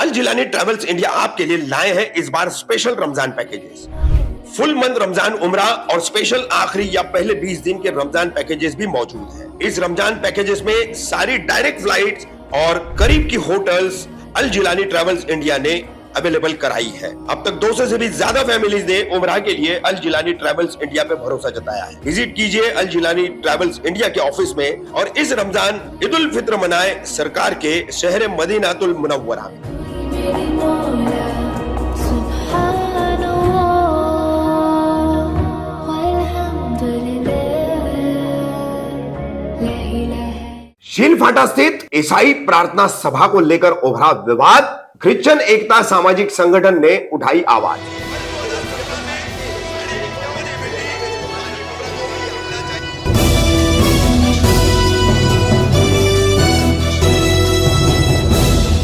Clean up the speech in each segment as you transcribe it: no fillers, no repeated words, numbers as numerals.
अल Jilani travels India आपके लिए लाए हैं इस बार special Ramzan packages. Full month Ramzan Umrah और स्पेशल आखिरी या पहले 20 दिन के रमजान पैकेजेस भी मौजूद हैं। इस रमजान पैकेजेस में सारी डायरेक्ट फ्लाइट्स और करीब की होटल्स अल जिलानी ट्रैवल्स इंडिया ने अवेलेबल कराई है। अब तक 200 से भी ज्यादा फैमिलीज ने उम्रा के लिए अल जिलानी ट्रैवल्स इंडिया पे भरोसा जताया है। विजिट कीजिए अल जिलानी ट्रैवल्स इंडिया के ऑफिस में और इस रमजान ईद उल फित्र मनाए सरकार के शहर मदीनातुल मुनव्वरा में। शील फाटा स्थित ईसाई प्रार्थना सभा को लेकर उभरा विवाद, क्रिश्चियन एकता सामाजिक संगठन ने उठाई आवाज।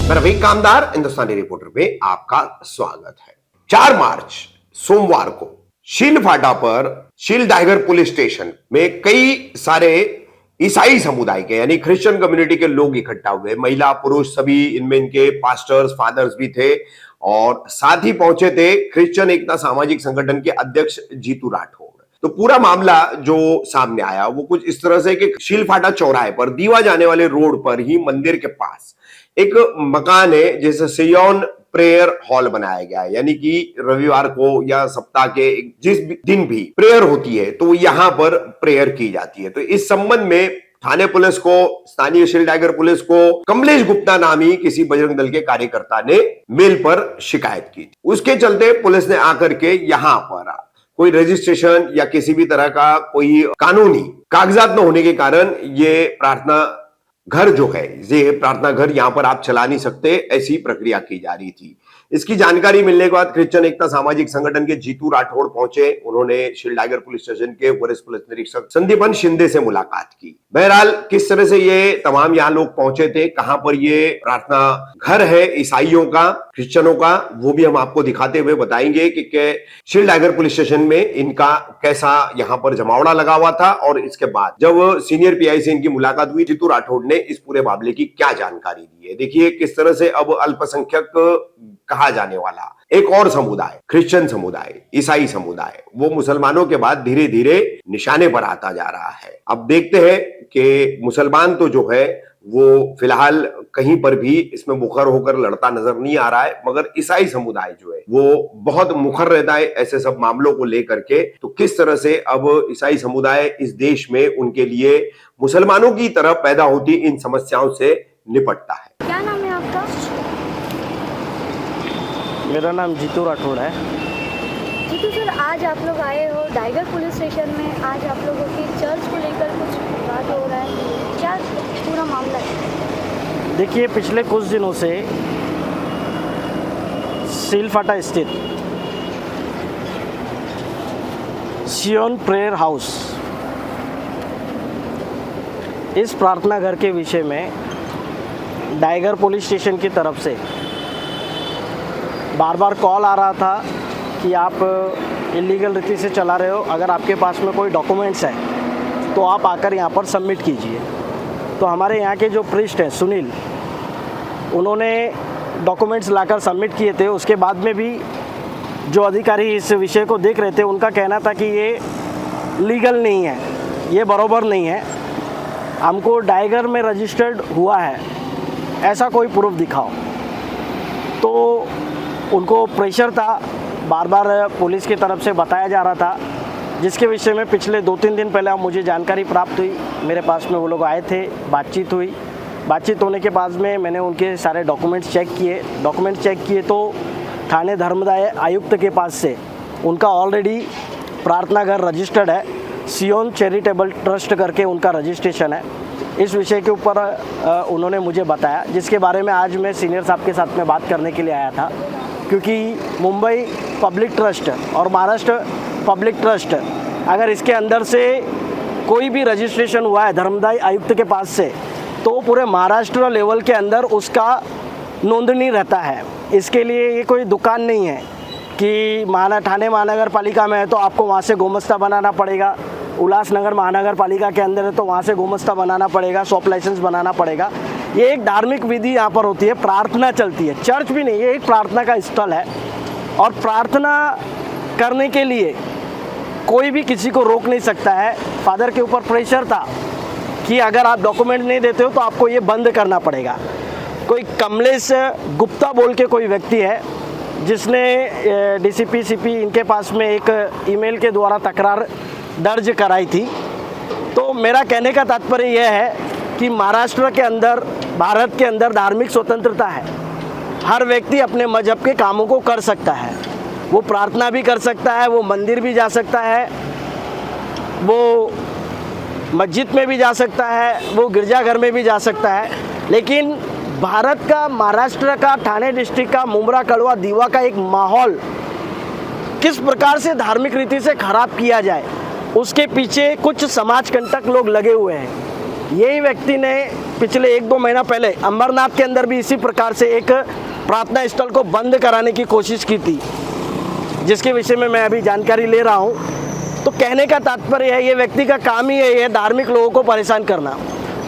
मैं रवि कामदार हिंदुस्तानी रिपोर्टर में आपका स्वागत है। 4 मार्च सोमवार को शील फाटा पर शील डाइगर पुलिस स्टेशन में कई सारे ईसाई समुदाय के यानी क्रिश्चियन कम्युनिटी के लोग इकट्ठा हुए, महिला पुरुष सभी, इनमें इनके पास्टर्स फादर्स भी थे और साथ ही पहुंचे थे क्रिश्चियन एकता सामाजिक संगठन के अध्यक्ष जीतू राठौड़। तो पूरा मामला जो सामने आया वो कुछ इस तरह से कि शील फाटा चौराहे पर दीवा जाने वाले रोड पर ही मंदिर के पास एक मकान है जिसे सियोन प्रेयर हॉल बनाया गया है, यानी कि रविवार को या सप्ताह के जिस दिन भी प्रेयर होती है तो यहाँ पर प्रेयर की जाती है। तो इस संबंध में थाने पुलिस को, स्थानीय शील टाइगर पुलिस को कमलेश गुप्ता नामी किसी बजरंग दल के कार्यकर्ता ने मेल पर शिकायत की थी। उसके चलते पुलिस ने आकर के यहाँ पर कोई रजिस्ट्रेशन या किसी भी तरह का कोई कानूनी कागजात न होने के कारण ये प्रार्थना घर जो है, ये प्रार्थना घर यहां पर आप चला नहीं सकते, ऐसी प्रक्रिया की जा रही थी। इसकी जानकारी मिलने के बाद क्रिश्चियन एकता सामाजिक संगठन के जीतू राठौड़ पहुंचे। उन्होंने शील टाइगर पुलिस स्टेशन के वरिष्ठ पुलिस निरीक्षक संदीपन शिंदे से मुलाकात की। बहरहाल किस तरह से ये तमाम यहाँ लोग पहुंचे थे, कहां पर ये प्रार्थना घर है ईसाइयों का, क्रिश्चियनों का, वो भी हम आपको दिखाते हुए बताएंगे कि शील टाइगर पुलिस स्टेशन में इनका कैसा यहाँ पर जमावड़ा लगा हुआ था। और इसके बाद जब सीनियर पीआई से इनकी मुलाकात हुई, जीतू राठौड़ ने इस पूरे मामले की क्या जानकारी दी है। देखिए किस तरह से अब अल्पसंख्यक कहा जाने वाला एक और समुदाय, क्रिश्चियन समुदाय, ईसाई समुदाय, वो मुसलमानों के बाद धीरे धीरे निशाने पर आता जा रहा है। अब देखते हैं कि मुसलमान तो जो है वो फिलहाल कहीं पर भी इसमें मुखर होकर लड़ता नजर नहीं आ रहा है, मगर ईसाई समुदाय जो है वो बहुत मुखर रहता है ऐसे सब मामलों को लेकर के। तो किस तरह से अब ईसाई समुदाय इस देश में उनके लिए मुसलमानों की तरह पैदा होती इन समस्याओं से निपटता है। क्या नाम है आपका? मेरा नाम जीतू राठौड़ है। जीतू सर, आज आप लोग आए हो टाइगर पुलिस स्टेशन में, आज आप लोगों की चर्च को लेकर कुछ बात हो रहा है, क्या पूरा मामला है? देखिए पिछले कुछ दिनों से शील फाटा स्थित सियोन प्रेयर हाउस, इस प्रार्थना घर के विषय में टाइगर पुलिस स्टेशन की तरफ से बार बार कॉल आ रहा था कि आप इलीगल रीति से चला रहे हो, अगर आपके पास में कोई डॉक्यूमेंट्स है तो आप आकर यहाँ पर सबमिट कीजिए। तो हमारे यहाँ के जो प्रीस्ट हैं सुनील, उन्होंने डॉक्यूमेंट्स लाकर सबमिट किए थे। उसके बाद में भी जो अधिकारी इस विषय को देख रहे थे उनका कहना था कि ये लीगल नहीं है, ये बराबर नहीं है, हमको टाइगर में रजिस्टर्ड हुआ है ऐसा कोई प्रूफ दिखाओ। तो उनको प्रेशर था, बार बार पुलिस की तरफ से बताया जा रहा था, जिसके विषय में पिछले 2-3 दिन पहले मुझे जानकारी प्राप्त हुई। मेरे पास में वो लोग आए थे, बातचीत हुई। बातचीत होने के बाद में मैंने उनके सारे डॉक्यूमेंट्स चेक किए तो थाने धर्मदाय आयुक्त के पास से उनका ऑलरेडी प्रार्थना घर रजिस्टर्ड है, सियोन चैरिटेबल ट्रस्ट करके उनका रजिस्ट्रेशन है। इस विषय के ऊपर उन्होंने मुझे बताया, जिसके बारे में आज मैं सीनियर साहब के साथ में बात करने के लिए आया था, क्योंकि मुंबई पब्लिक ट्रस्ट और महाराष्ट्र पब्लिक ट्रस्ट, अगर इसके अंदर से कोई भी रजिस्ट्रेशन हुआ है धर्मदाय आयुक्त के पास से, तो पूरे महाराष्ट्र लेवल के अंदर उसका नोंदनी रहता है। इसके लिए ये कोई दुकान नहीं है कि ठाणे महानगर पालिका में है तो आपको वहाँ से गोमस्ता बनाना पड़ेगा, उल्लासनगर महानगर पालिका के अंदर है तो वहाँ से गोमस्ता बनाना पड़ेगा, शॉप लाइसेंस बनाना पड़ेगा। ये एक धार्मिक विधि यहाँ पर होती है, प्रार्थना चलती है। चर्च भी नहीं, ये एक प्रार्थना का स्थल है और प्रार्थना करने के लिए कोई भी किसी को रोक नहीं सकता है। फादर के ऊपर प्रेशर था कि अगर आप डॉक्यूमेंट नहीं देते हो तो आपको ये बंद करना पड़ेगा। कोई कमलेश गुप्ता बोल के कोई व्यक्ति है जिसने डीसीपी सीपी इनके पास में एक ईमेल के द्वारा तकरार दर्ज कराई थी। तो मेरा कहने का तात्पर्य यह है कि महाराष्ट्र के अंदर, भारत के अंदर धार्मिक स्वतंत्रता है। हर व्यक्ति अपने मजहब के कामों को कर सकता है, वो प्रार्थना भी कर सकता है, वो मंदिर भी जा सकता है, वो मस्जिद में भी जा सकता है, वो गिरजाघर में भी जा सकता है। लेकिन भारत का, महाराष्ट्र का, ठाणे डिस्ट्रिक्ट का, मुंब्रा, कड़वा, दीवा का एक माहौल किस प्रकार से धार्मिक रीति से खराब किया जाए, उसके पीछे कुछ समाज कंटक लोग लगे हुए हैं। यही व्यक्ति ने पिछले 1-2 महीना पहले अमरनाथ के अंदर भी इसी प्रकार से एक प्रार्थना स्थल को बंद कराने की कोशिश की थी, जिसके विषय में मैं अभी जानकारी ले रहा हूँ। तो कहने का तात्पर्य है, ये व्यक्ति का काम ही है ये धार्मिक लोगों को परेशान करना।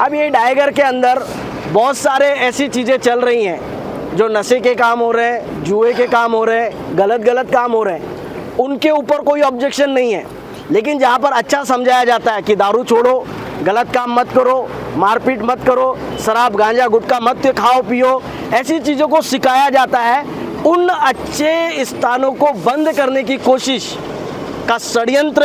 अब ये डायगर के अंदर बहुत सारे ऐसी चीज़ें चल रही हैं जो नशे के काम हो रहे हैं, जुए के काम हो रहे हैं, गलत काम हो रहे हैं, उनके ऊपर कोई ऑब्जेक्शन नहीं है। लेकिन जहाँ पर अच्छा समझाया जाता है कि दारू छोड़ो, गलत काम मत करो, मारपीट मत करो, शराब गांजा गुटखा मत खाओ पियो, ऐसी चीज़ों को सिखाया जाता है, उन अच्छे स्थानों को बंद करने की कोशिश का षड्यंत्र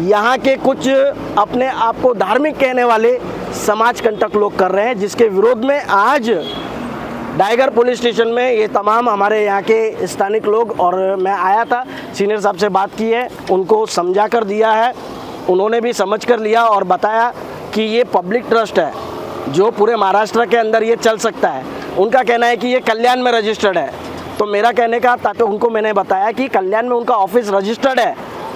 यहाँ के कुछ अपने आप को धार्मिक कहने वाले समाज कंटक लोग कर रहे हैं, जिसके विरोध में आज डायगर पुलिस स्टेशन में ये तमाम हमारे यहाँ के स्थानिक लोग, और मैं आया था, सीनियर साहब से बात की है, उनको समझा कर दिया है, उन्होंने भी समझ कर लिया और बताया कि ये पब्लिक ट्रस्ट है जो पूरे महाराष्ट्र के अंदर ये चल सकता है। उनका कहना है कि ये कल्याण में रजिस्टर्ड है। तो मेरा कहने का तात्पर्य, उनको मैंने बताया कि कल्याण में उनका ऑफिस रजिस्टर्ड है,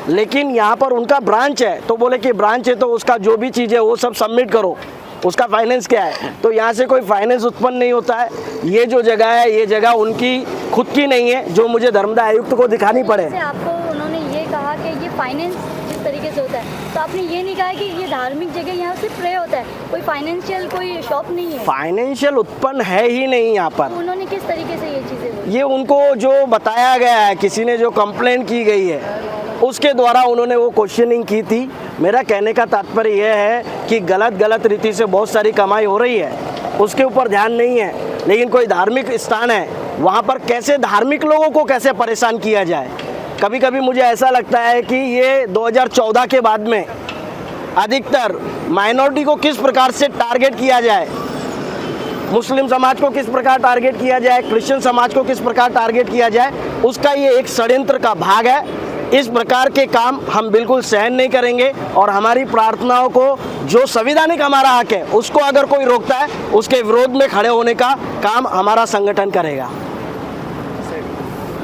लेकिन यहाँ पर उनका ब्रांच है। तो बोले कि ब्रांच है तो उसका जो भी चीज़ है वो सब सबमिट करो, उसका फाइनेंस क्या है। तो यहाँ से कोई फाइनेंस उत्पन्न नहीं होता है। ये जो जगह है, ये जगह उनकी खुद की नहीं है, जो मुझे धर्मदाय आयुक्त को दिखानी पड़े। आपको उन्होंने ये कहा कि ये फाइनेंस जिस तरीके से होता है, तो आपने ये नहीं कहा कि ये धार्मिक जगह यहाँ सिर्फ प्रे होता है, कोई फाइनेंशियल कोई शॉप नहीं है। फाइनेंशियल उत्पन्न है ही नहीं यहाँ पर। तो उन्होंने किस तरीके से ये चीज़ें बोली? ये उनको जो बताया गया है, किसी ने जो कंप्लेंट की गई है उसके द्वारा उन्होंने वो क्वेश्चनिंग की थी। मेरा कहने का तात्पर्य यह है कि गलत रीति से बहुत सारी कमाई हो रही है, उसके ऊपर ध्यान नहीं है। लेकिन कोई धार्मिक स्थान है, वहाँ पर कैसे धार्मिक लोगों को कैसे परेशान किया जाए। कभी कभी मुझे ऐसा लगता है कि ये 2014 के बाद में अधिकतर माइनॉरिटी को किस प्रकार से टारगेट किया जाए, मुस्लिम समाज को किस प्रकार टारगेट किया जाए, क्रिश्चियन समाज को किस प्रकार टारगेट किया जाए, उसका ये एक षड्यंत्र का भाग है। इस प्रकार के काम हम बिल्कुल सहन नहीं करेंगे और हमारी प्रार्थनाओं को, जो संवैधानिक हमारा हक है, उसको अगर कोई रोकता है, उसके विरोध में खड़े होने का काम हमारा संगठन करेगा।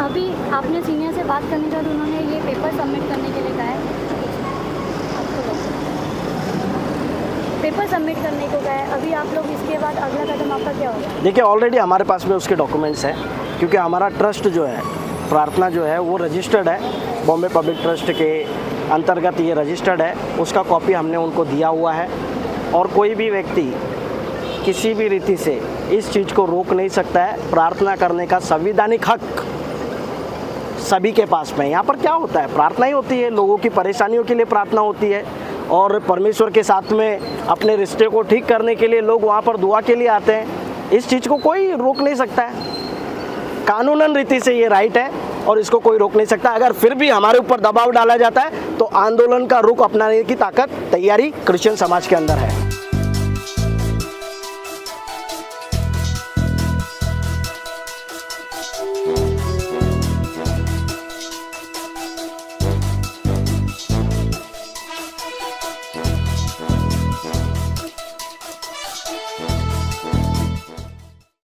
अभी आपने सीनियर से बात करने के बाद उन्होंने ये पेपर सबमिट करने के लिए कहा है, पेपर सबमिट करने को कहा है। अभी आप लोग इसके बाद अगला कदम आपका क्या होगा? देखिए, ऑलरेडी हमारे पास में उसके डॉक्यूमेंट्स हैं, क्योंकि हमारा ट्रस्ट जो है, प्रार्थना जो है वो रजिस्टर्ड है, बॉम्बे पब्लिक ट्रस्ट के अंतर्गत ये रजिस्टर्ड है। उसका कॉपी हमने उनको दिया हुआ है और कोई भी व्यक्ति किसी भी रीति से इस चीज़ को रोक नहीं सकता है। प्रार्थना करने का संवैधानिक हक सभी के पास में। यहाँ पर क्या होता है, प्रार्थना ही होती है, लोगों की परेशानियों के लिए प्रार्थना होती है और परमेश्वर के साथ में अपने रिश्ते को ठीक करने के लिए लोग वहाँ पर दुआ के लिए आते हैं। इस चीज़ को कोई रोक नहीं सकता है, कानूनन रीति से ये राइट है और इसको कोई रोक नहीं सकता। अगर फिर भी हमारे ऊपर दबाव डाला जाता है तो आंदोलन का रुख अपनाने की ताकत, तैयारी क्रिश्चियन समाज के अंदर है।